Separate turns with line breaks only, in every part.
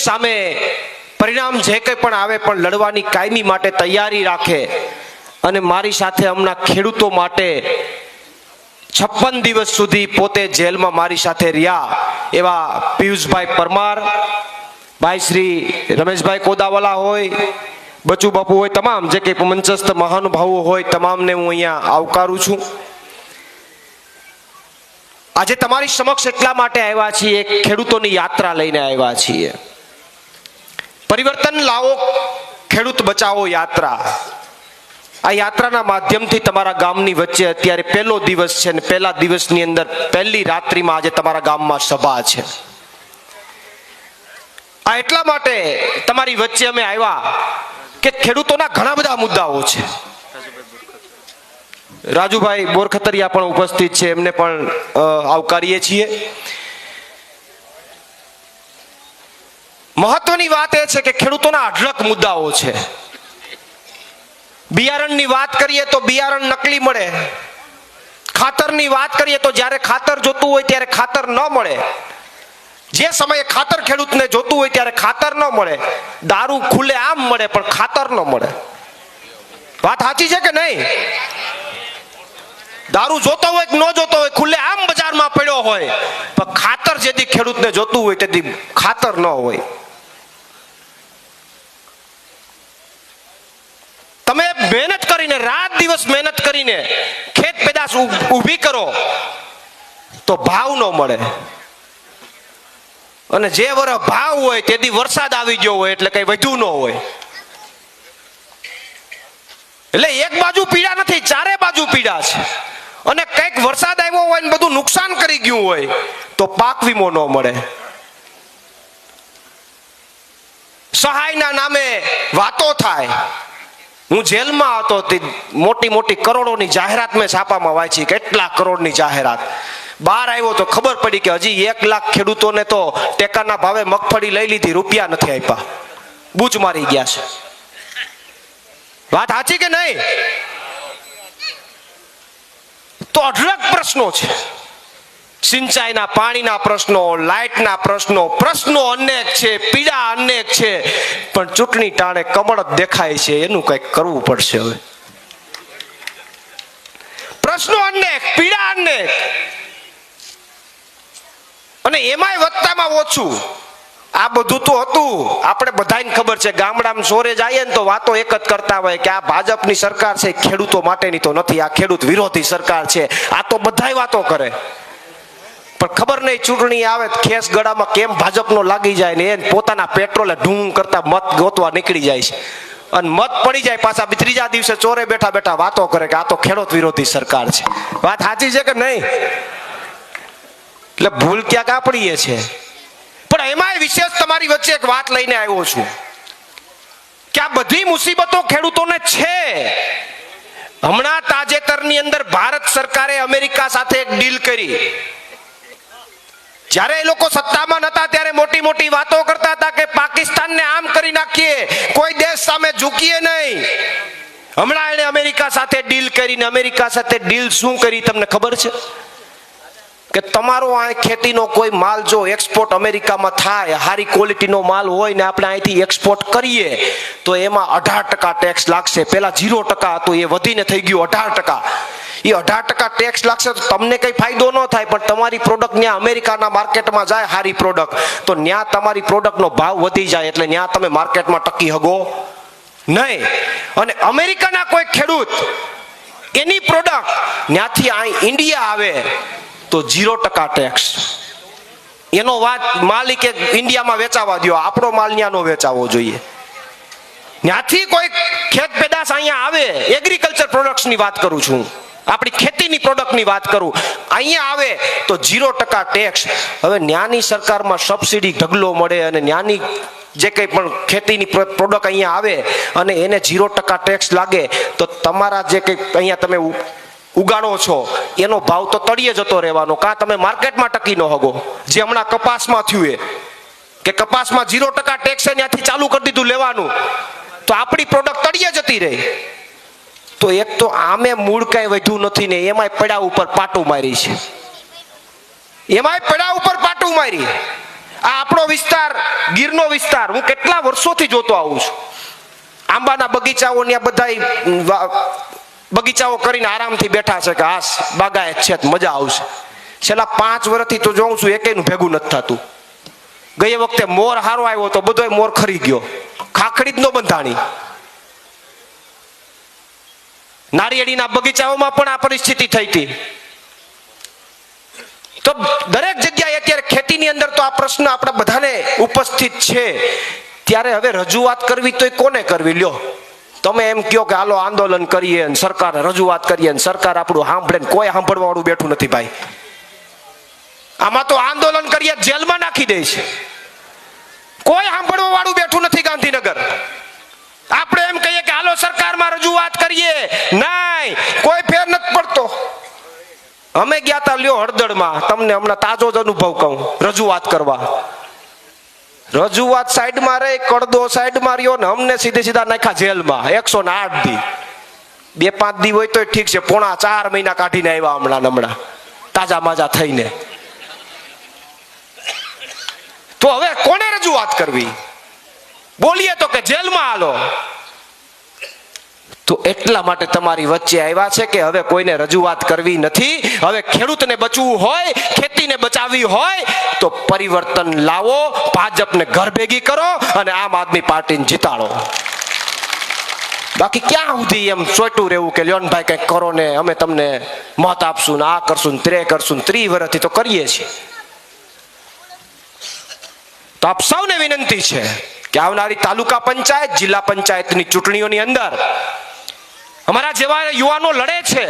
સામે પરિણામ જે કંઈ પણ આવે પણ લડવાની કાયમી માટે તૈયારી રાખે અને મારી સાથે હમણાં ખેડૂતો માટે 56 દિવસ સુધી પોતે જેલમાં મારી સાથે રહ્યા એવા પિયુષભાઈ પરમાર, ભાઈ શ્રી રમેશભાઈ કોદાવાલા હોય, બચુ બાપુ હોય, તમામ જે કંઈ મંચસ્થ મહાનુભાવો હોય તમામને હું અહીંયા આવકારું છું. આજે તમારી સમક્ષ એટલા માટે આવ્યા છીએ, ખેડૂતોની યાત્રા લઈને આવ્યા છીએ. પરિવર્તન લાવો, ખેડૂત બચાવો યાત્રા. આ યાત્રાના માધ્યમથી તમારા ગામની વચ્ચે અત્યારે પહેલો દિવસ છે અને પહેલા દિવસની અંદર પહેલી રાત્રિમાં આજે તમારા ગામમાં સભા છે. આ એટલા માટે તમારી વચ્ચે અમે આવ્યા કે ખેડૂતોના ઘણા બધા મુદ્દાઓ છે. રાજુભાઈ બોરખતરિયા પણ ઉપસ્થિત છે, એમને પણ આવકારીએ છીએ. મહત્વની વાત એ છે કે ખેડૂતોના અઢળક મુદ્દાઓ છે. બિયારણની વાત કરીએ તો બિયારણ નકલી મળે. ખાતરની વાત કરીએ તો જ્યારે ખાતર જોતું હોય ત્યારે ખાતર ન મળે. જે સમયે ખાતર ખેડૂતને જોતું હોય ત્યારે ખાતર ન મળે. દારૂ ખુલ્લે આમ મળે પણ ખાતર ન મળે. વાત સાચી છે કે નહીં? દારૂ જોતો હોય કે ન જોતો હોય, ખુલ્લે આમ બજારમાં પડ્યો હોય, પણ ખાતર જેથી ખેડૂતને જોતું હોય તેથી ખાતર ન હોય. તમે મહેનત કરીને, રાત દિવસ મહેનત કરીને ખેત પેદાશ ઊભી કરો તો ભાવ ન મળે. અને જે વર્ષ ભાવ હોય તેથી વરસાદ આવી ગયો હોય એટલે કઈ વધ્યું ન હોય. એટલે એક બાજુ પીડા નથી, ચારે બાજુ પીડા છે. અને કઈક વરસાદ આવ્યો હોય ને બધું નુકસાન કરી ગયું હોય તો પાક વીમો ન મળે. સહાયના નામે વાતો થાય. હું જેલમાં હતો તે મોટી મોટી કરોડોની જાહેરાત મેં છાપામાં વાંચી, કેટલા કરોડની જાહેરાત. બહાર આવ્યો તો ખબર પડી કે હજી 1 લાખ ખેડૂતોને તો ટેકાના ભાવે મગફળી લઈ લીધી, રૂપિયા નથી આપ્યા, બૂચ મારી ગયા છે. વાત સાચી કે નહીં? તો અઢળક પ્રશ્નો છે. સિંચાઈના પાણીના પ્રશ્નો, લાઇટના પ્રશ્નો, પ્રશ્નો અનેક છે, પીડા અનેક છે. પણ ચૂંટણી ટાણે કમળ જ દેખાય છે, એનું કંઈક કરવું પડશે હવે. પ્રશ્નો અનેક, પીડા અનેક, અને એમાંય વધતામાં ઓછું. આ બધું તો હતું, આપણે બધાને ખબર છે. ગામડામાં સોરે જઈએ ને તો વાતો એક જ કરતા હોય કે આ ભાજપની સરકાર છે, ખેડૂતો માટેની તો નથી, આ ખેડૂત વિરોધી સરકાર છે. આ તો બધાય વાતો કરે, પણ ખબર નહીં ચૂંટણી આવે ખેસ ગળામાં કેમ ભાજપનો લાગી જાય ને એ પોતાના પેટ્રોલે ઢૂંગ કરતા મત ગોતવા નીકળી જાય છે. અને મત પડી જાય પાછા ત્રીજા દિવસે ચોરે બેઠા બેઠા વાતો કરે કે આ તો ખેડૂત વિરોધી સરકાર છે. વાત સાચી છે કે નહીં? એટલે ભૂલ ક્યાંક આપણીએ છે. પણ એમાંય વિશેષ તમારી વચ્ચે એક વાત લઈને આવ્યો છું કે આ બધી મુસીબતો ખેડૂતોને છે. હમણાં તાજેતરની અંદર ભારત સરકારે અમેરિકા સાથે એક ડીલ કરી. જ્યારે એ લોકો સત્તામાં નતા ત્યારે મોટી મોટી વાતો કરતા હતા કે પાકિસ્તાનને આમ કરી નાખીએ, કોઈ દેશ સામે ઝૂકીએ નહીં. હમણાં એને અમેરિકા સાથે ડીલ કરીને, અમેરિકા સાથે ડીલ શું કરી તમને ખબર છે? કે તમારો આ ખેતીનો કોઈ માલ જો એક્સપોર્ટ અમેરિકામાં થાય, સારી ક્વોલિટીનો માલ હોય ને આપણે અહીંથી એક્સપોર્ટ કરીએ તો એમાં 18% ટેક્સ લાગશે. પેલા 0% હતું, એ વધીને થઈ ગયું 18%. એ 18% ટેક્સ લાગશે તો તમને કઈ ફાયદો ન થાય, પણ તમારી પ્રોડક્ટ ત્યાં અમેરિકાના માર્કેટમાં જાય, સારી પ્રોડક્ટ, તો ત્યાં તમારી પ્રોડક્ટનો ભાવ વધી જાય, એટલે ત્યાં તમે માર્કેટમાં ટકી શકો નહીં. અને અમેરિકાના કોઈ ખેડૂત એની પ્રોડક્ટ ત્યાંથી અહીં ઇન્ડિયા આવે તો 0% ટેક્સ. એનો વાત માલિક ઇન્ડિયામાં વેચાવા દો, આપણો માલ ત્યાં નો વેચાવો જોઈએ. ત્યાંથી કોઈ ખેત પેદાશ અહીંયા આવે, એગ્રીકલ્ચર પ્રોડક્ટ્સની વાત કરું છું, આપણી ખેતીની પ્રોડક્ટની વાત કરું, અહીંયા આવે તો 0% ટેક્સ. હવે ન્યાની સરકારમાં સબસિડી ઢગલો મળે અને ન્યાની જે કંઈ પણ ખેતીની પ્રોડક્ટ અહીંયા આવે અને એને 0% ટેક્સ લાગે તો તમારા જે કંઈ અહીંયા તમે ઉગાડો છો એનો ભાવ તો તળિયે જતો રહેવાનો, કાં તમે માર્કેટમાં ટકી ન હગો. જે હમણાં કપાસમાં થયું એ કે કપાસમાં 0% ટેક્સ ત્યાંથી ચાલુ કરી દીધું લેવાનું, તો આપણી પ્રોડક્ટ તળિયે જતી રહી. તો એક તો આમે મૂળ કઈ વધ્યું નથી ને એમાંય પડા ઉપર પાટું મારી છે. એમાંય પડા ઉપર પાટું મારી. આ આપણો વિસ્તાર, ગીરનો વિસ્તાર, હું કેટલા વર્ષોથી જોતો આવું છું. આંબાના બગીચાઓ ને બધા બગીચાઓ કરીને આરામથી બેઠા છે કે હાસ બાગાયત છે મજા આવશે. છેલ્લા 5 વર્ષથી તો જોઉં છું એકેયનું ભેગું નથી થતું. ગઈ વખતે મોર હારો આવ્યો તો બધોય મોર ખરી ગયો, ખાખડી જ ન બંધાણી. નારિયેળીના બગીચાઓમાં પણ આ પરિસ્થિતિ થઈ હતી. તો દરેક જગ્યાએ અત્યારે ખેતીની અંદર તો આ પ્રશ્ન આપણા બધાને ઉપસ્થિત છે. ત્યારે હવે રજૂઆત કરવી તો કોને કરવી? લ્યો તમે એમ કહો કે હાલો આંદોલન કરીએ અને સરકાર રજૂઆત કરીએ અને સરકાર આપણું સાંભળે, કોઈ સાંભળવા વાળું બેઠું નથી ભાઈ. આમાં તો આંદોલન કરીએ જેલમાં નાખી દે છે, કોઈ સાંભળવા વાળું બેઠું નથી. ગાંધીનગર આપણે એમ કહીએ કે હાલો સરકારમાં રજૂઆત કરીએ, નહીં, કોઈ ફેર નથી પડતો. અમે ગયા તા લ્યો હળદળમાં, તમને હમણાં તાજો જ અનુભવ કહું, રજૂઆત કરવા. રજૂઆત સાઈડમાં રહી, કડદો સાઈડમાં રહ્યો ને અમને સીધા નાખ્યા જેલમાં 108 દી. 2-5 દી હોય તો ઠીક છે, 4.5 મહિના કાઢીને આવ્યા હમણાં તાજા માજા થઈને. તો હવે કોને રજૂઆત કરવી? બોલીએ તો કે જેલમાં હાલો. તો એટલા માટે તમારી વચ્ચે આવ્યા છે કે હવે કોઈને રજૂઆત કરવી નથી. હવે ખેડૂતને બચવું હોય, ખેતીને બચાવવી હોય તો પરિવર્તન લાવો, ભાજપને ઘર ભેગી કરો અને આમ આદમી પાર્ટીને જીતાડો. બાકી ક્યાં સુધી એમ ચોટું રહેવું કે લ્યોનભાઈ કંઈક કરો ને અમે તમને મત આપશું ને આ કરશું ને તે કરશું ને 30 વર્ષથી તો કરીએ છીએ. તો આપ સૌને વિનંતી છે કે આવનારી તાલુકા પંચાયત, જિલ્લા પંચાયતની ચૂંટણીઓની અંદર અમારા જેવા યુવાનો લડે છે,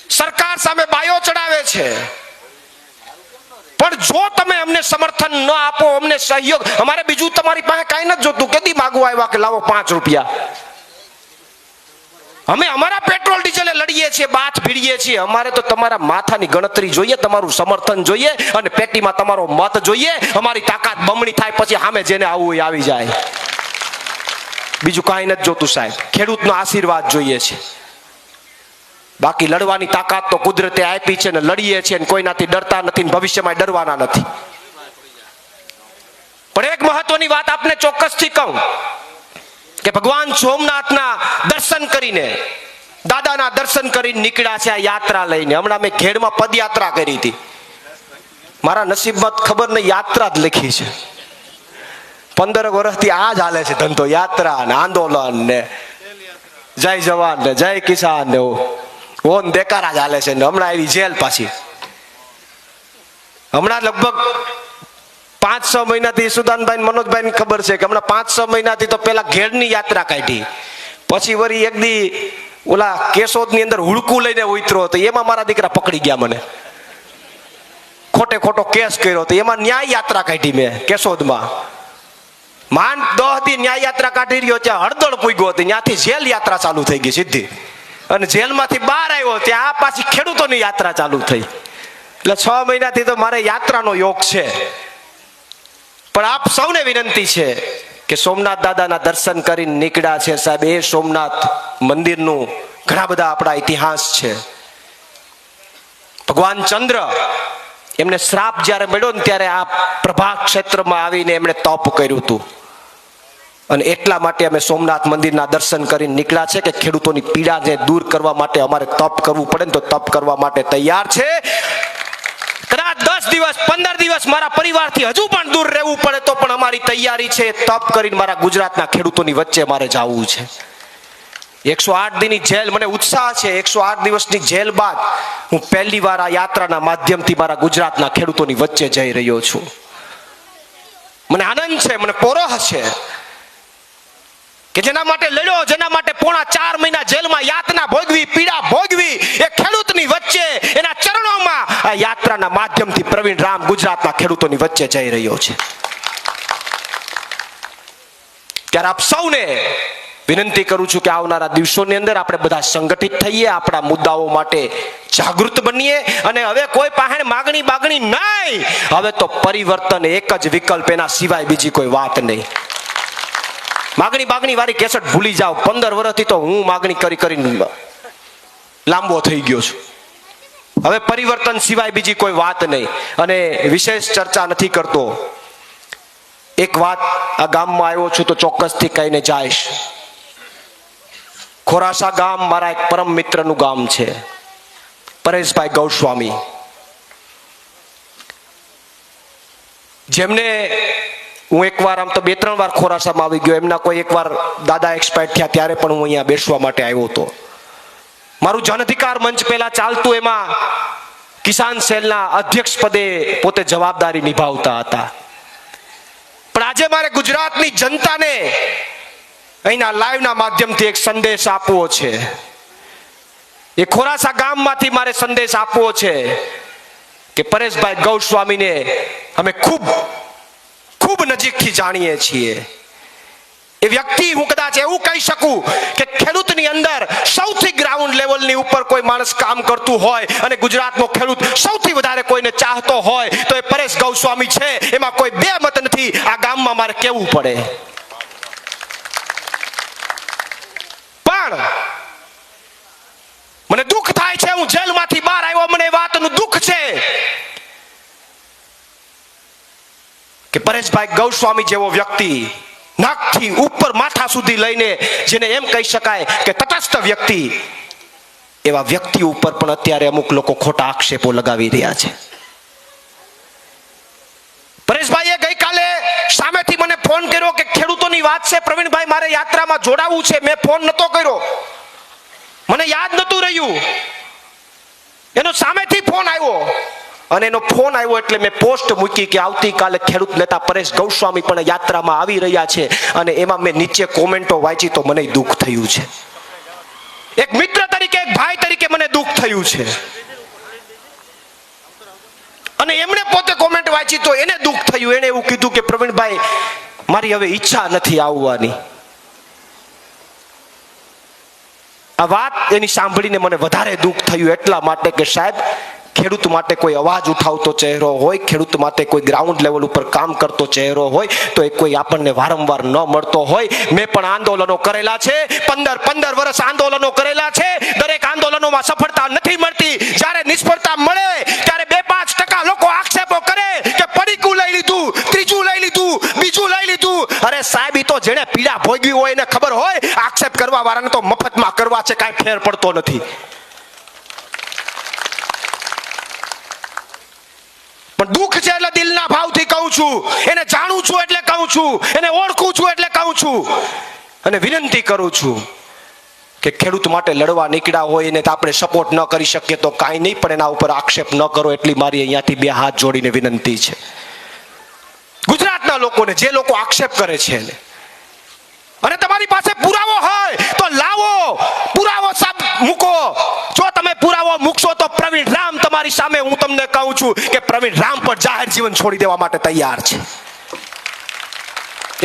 સરકાર સામે બાયો ચડાવે છે, પણ જો તમે અમને સમર્થન ન આપો, અમને સહયોગ, અમારે બીજું તમારી પાસે કાંઈ નથી જોતું. કેદી માગવા આવ્યા કે લાવો 5 રૂપિયા? અમે અમારા પેટ્રોલ ડીઝલે લડીએ છીએ, બાથ ભીડીએ છીએ. અમારે તો તમારા માથાની ગણતરી જોઈએ, તમારું સમર્થન જોઈએ અને પેટીમાં તમારો મત જોઈએ. અમારી તાકાત બમણી થાય પછી સામે જેને આવવું હોય આવી જાય. બીજું કાંઈ નથી જોતું સાહેબ. ખેડૂતનો આશીર્વાદ જોઈએ છે. બાકી લડવાની તાકાત તો કુદરતે આપી છે ને લડીએ છીએ ને કોઈનાથી ડરતા નથી ને ભવિષ્યમાં ડરવાના નથી. પણ એક મહત્વની વાત આપને ચોક્કસથી કહું કે ભગવાન સોમનાથના દર્શન કરીને, દાદાના દર્શન કરીને નીકળ્યા છે આ યાત્રા લઈને. હમણાં મેં ખેડમાં પદયાત્રા કરી હતી. મારા નસીબમાં ખબર નહીં યાત્રા જ લખી છે. 15 વર્ષથી આ જ હાલે છે ધંધો, યાત્રા ને આંદોલન ને જય જવાન ને જય કિસાન ને ઓન દેકારા જ હાલે છે. ને હમણાં આવી જેલ પાછી. હમણાં લગભગ 5-6 મહિનાથી સુદાનભાઈ મનોજભાઈ ખબર છે કે હમણાં 5-6 મહિનાથી તો પેલા ઘેડની યાત્રા કાઢી, પછી વળી એક દી ઓલા કેશોદની અંદર હુડકું લઈને ઉતરો તો એમાં મારા દીકરા પકડી ગયા. મને ખોટે ખોટો કેસ કર્યો તો એમાં ન્યાય યાત્રા કાઢી મેં કેશોદમાં. માંડ 10 દી ન્યાય યાત્રા કાઢી રહ્યો, ત્યાં હળદળ પૂગ્યો હતો, ત્યાંથી જેલ યાત્રા ચાલુ થઈ ગઈ સીધી. અને જેલમાંથી બહાર આવ્યો ત્યાં આ પાછી ખેડૂતોની યાત્રા ચાલુ થઈ. એટલે 6 મહિનાથી તો મારે યાત્રાનો યોગ છે. પણ આપ સૌને વિનંતી છે કે સોમનાથ દાદાના દર્શન કરીને નીકળ્યા છે સાહેબ. એ સોમનાથ મંદિરનું ઘણા બધા આપણા ઇતિહાસ છે. ભગવાન ચંદ્ર એમને શ્રાપ જ્યારે મળ્યો ને ત્યારે આ પ્રભાસ ક્ષેત્રમાં આવીને એમણે તપ કર્યું હતું. અને એટલા માટે અમે સોમનાથ મંદિરના દર્શન કરીને નીકળ્યા છે કે ખેડૂતોની પીડાને દૂર કરવા માટે અમારે તપ કરવું પડે ને તો તપ કરવા માટે તૈયાર છે. કદાચ 10 દિવસ 15 દિવસ મારા પરિવારથી હજુ પણ દૂર રહેવું પડે તો પણ અમારી તૈયારી છે. તપ કરીને મારા ગુજરાતના ખેડૂતોની વચ્ચે મારે જવું છે. 108 દિનની જેલ, મને ઉત્સાહ છે. 108 દિવસની જેલ બાદ હું પહેલી વાર આ યાત્રાના માધ્યમથી મારા ગુજરાતના ખેડૂતોની વચ્ચે જઈ રહ્યો છું. મને આનંદ છે, મને પોરોહ છે કે જેના માટે લડ્યો, જેના માટે 4.5 મહિના જેલમાં યાતના ભોગવી, પીડા ભોગવી, એ ખેડૂતની વચ્ચે એના ચરણોમાં આ યાત્રાના માધ્યમથી પ્રવીણ રામ ગુજરાતના ખેડૂતોની વચ્ચે જઈ રહ્યો છે. ત્યારે આપ સૌને વિનંતી કરું છું કે આવનારા દિવસોની અંદર આપણે બધા સંગઠિત થઈએ, આપણા મુદ્દાઓ માટે જાગૃત બનીએ. અને હવે કોઈ પાસે માગણી નહીં, હવે તો પરિવર્તન એક જ વિકલ્પ, એના સિવાય બીજી કોઈ વાત નહીં. માગણી વાળી કેસેટ ભૂલી જાઓ. 15 વર્ષથી તો હું માગણી કરીને લાંબો થઈ ગયો છું. હવે પરિવર્તન સિવાય બીજી કોઈ વાત નહીં, અને વિશેષ ચર્ચા નથી કરતો. એક વાત, આ ગામમાં આવ્યો છું તો ચોક્કસથી કહીને જાઈશ. ખોરાસા ગામ મારા એક પરમ મિત્રનું ગામ છે, પરેશભાઈ ગૌસ્વામી, જેમને હું એકવાર, આમ તો 2-3 વાર ખોરાસામાં આવી ગયો. એમના કોઈ એકવાર દાદા એક્સપાયર થયા ત્યારે પણ હું અહીંયા બેસવા માટે આવ્યો હતો. મારું જન અધિકાર મંચ પહેલા ચાલતું, એમાં કિસાન સેલના અધ્યક્ષ પદે પોતે જવાબદારી નિભાવતા હતા. પણ આજે મારે ગુજરાતની જનતાને અહીંના લાઈવના માધ્યમથી એક સંદેશ આપવો છે. એ ખોરાસા ગામમાંથી મારે સંદેશ આપવો છે કે પરેશભાઈ ગૌસ્વામીને અમે ખૂબ ખૂબ નજીકથી જાણીએ છીએ. એ વ્યક્તિ, હું કદાચ એવું કહી શકું કે ખેડૂતની અંદર સૌથી ગ્રાઉન્ડ લેવલની ઉપર કોઈ માણસ કામ કરતું હોય અને ગુજરાતનો ખેડૂત સૌથી વધારે કોઈને ચાહતો હોય તો એ પરેશ ગૌસ્વામી છે. એમાં કોઈ બે મત નથી. આ ગામમાં મારે કહેવું પડે. પણ મને દુઃખ થાય છે, હું જેલમાંથી બહાર આવ્યો, મને એ વાતનું દુઃખ છે કે પરેશભાઈ ગૌસ્વામી જેવો વ્યક્તિ, નાકથી ઉપર માથા સુધી લઈને જેને એમ કહી શકાય કે તટસ્થ વ્યક્તિ, એવા વ્યક્તિ ઉપર પણ અત્યારે અમુક લોકો ખોટા આક્ષેપો લગાવી રહ્યા છે. પરેશભાઈએ ગઈકાલે સામેથી મને ફોન કર્યો કે ખેડૂતોની વાત છે પ્રવીણભાઈ, મારે યાત્રામાં જોડાવું છે. મેં ફોન નતો કર્યો, મને યાદ નતું રહ્યું. એનો સામેથી ફોન આવ્યો, અને એનો ફોન આવ્યો એટલે મેં પોસ્ટ મૂકી કે આવતીકાલે ખેડૂત નેતા પરેશ ગૌસ્વામી પણ યાત્રામાં આવી રહ્યા છે. અને એમાં મેં નીચે કોમેન્ટો વાંચી તો મને દુઃખ થયું છે. એક મિત્ર તરીકે, એક ભાઈ તરીકે મને દુઃખ થયું છે. અને એમણે પોતે કોમેન્ટ વાંચી તો એને દુઃખ થયું. એને એવું કીધું કે પ્રવીણભાઈ, મારી હવે ઈચ્છા નથી આવવાની. આ વાત એની સાંભળીને મને વધારે દુઃખ થયું, એટલા માટે કે સાહેબ, ખેડૂત માટે કોઈ અવાજ ઉઠાવતો ચહેરો હોય, ખેડૂત માટે કોઈ ગ્રાઉન્ડ લેવલ ઉપર કામ કરતો ચહેરો હોય તો એ કોઈ આપણને વારંવાર ન મળતો હોય. મેં પણ આંદોલનો કરેલા છે, 15 વર્ષ આંદોલનો કરેલા છે. દરેક આંદોલનોમાં સફળતા નથી મળતી. જ્યારે નિષ્ફળતા મળે ત્યારે 2-5% લોકો આક્ષેપો કરે કે પડીકું લઈ લીધું, ત્રીજું લઈ લીધું, બીજું લઈ લીધું. અરે સાહેબ, ઈ તો જેણે પીડા ભોગવી હોય એને ખબર હોય. આક્ષેપ કરવા વાળાને તો મફતમાં કરવા છે, કાંઈ ફેર પડતો નથી. પણ દુઃખ છે એટલે દિલના ભાવથી કહું છું. એને જાણું છું એટલે કહું છું, એને ઓળખું છું એટલે કહું છું. અને વિનંતી કરું છું કે ખેડૂત માટે લડવા નીકળ્યા હોય એને આપણે સપોર્ટ ન કરી શકીએ તો કાંઈ નહીં, પણ એના ઉપર આક્ષેપ ન કરો એટલી મારી અહીંયાથી 2 હાથ જોડીને વિનંતી છે. ગુજરાતના લોકોને, જે લોકો આક્ષેપ કરે છે એને, અને તમારી પાસે પુરાવો હોય તો લાવો, પુરાવો મૂકો. જો તમે પુરાવો મૂકશો તો પ્રવીણ રામ તમારી સામે, હું તમને કહું છું કે પ્રવીણ રામ પર જાહેર જીવન છોડી દેવા માટે તૈયાર છે.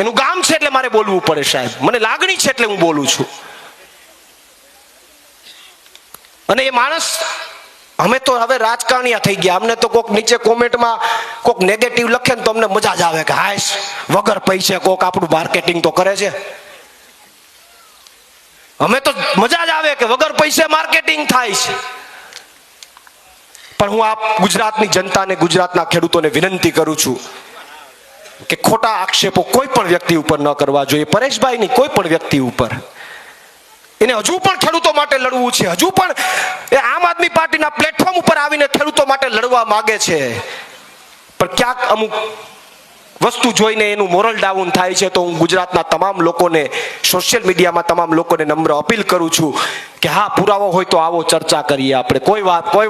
એનું ગામ છે એટલે મારે બોલવું પડે સાહેબ, મને લાગણી છે એટલે હું બોલું છું. અને એ માણસ, અમે તો હવે રાજકારણીયા થઈ ગયા. અમને તો કોક નીચે કોમેન્ટમાં કોક નેગેટિવ લખે ને તો અમને મજા જ આવે કે હાશ, વગર પૈસે કોક આપણું માર્કેટિંગ તો કરે છે. અમે તો મજા જ આવે કે વગર પૈસે માર્કેટિંગ થાય છે. પણ હું આ ગુજરાતની જનતાને, ગુજરાતના ખેડૂતોને વિનંતી કરું છું કે ખોટા આક્ષેપો કોઈ પણ વ્યક્તિ ઉપર ન કરવા જોઈએ. પરેશભાઈની કોઈ પણ વ્યક્તિ ઉપર. એને હજુ પણ ખેડૂતો માટે લડવું છે. હજુ પણ એ આમ આદમી પાર્ટીના પ્લેટફોર્મ ઉપર આવીને ખેડૂતો માટે લડવા માંગે છે. પણ ક્યાંક અમુક વસ્તુ જોઈને એનું મોરલ ડાઉન થાય છે. તો હું ગુજરાતના તમામ લોકોને, સોશિયલ મીડિયામાં તમામ લોકોને નમ્ર અપીલ કરું છું કે હા, પુરાવો હોય તો આવો, ચર્ચા કરીએ આપણે. કોઈ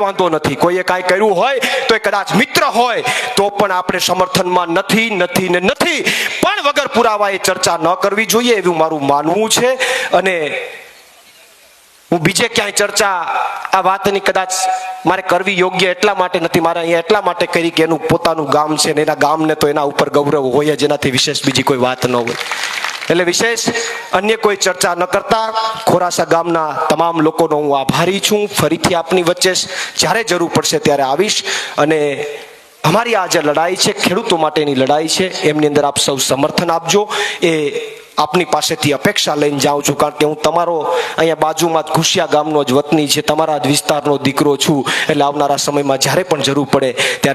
વાંધો નથી. કોઈએ કાંઈ કર્યું હોય તો એ કદાચ મિત્ર હોય તો પણ આપણે સમર્થનમાં નથી. પણ વગર પુરાવા એ ચર્ચા ન કરવી જોઈએ એવું મારું માનવું છે. અને હું બીજે ક્યાંય ચર્ચા આ વાતની કદાચ મારે કરવી યોગ્ય એટલા માટે નથી, મારે અહીંયા એટલા માટે કરી કે એનું પોતાનું ગામ છે ને એના ગામને તો એના ઉપર ગૌરવ હોય, જેનાથી વિશેષ બીજી કોઈ વાત ન હોય. એટલે વિશેષ અન્ય કોઈ ચર્ચા ન કરતા ખોરાસા ગામના તમામ લોકોનો હું આભારી છું. ફરીથી આપની વચ્ચે જ્યારે જરૂર પડશે ત્યારે આવીશ. અને અમારી આ જે લડાઈ છે, ખેડૂતો માટેની લડાઈ છે, એમની અંદર આપ સૌ સમર્થન આપજો. એ આપની પાસેથી અપેક્ષા લઈને જાઉં છું, કારણ કે હું તમારો અહીંયા બાજુમાં જ ઘુસિયા ગામનો જ વતની છે, તમારા જ વિસ્તારનો દીકરો છું. એટલે આવનારા સમયમાં જ્યારે પણ જરૂર પડે ત્યારે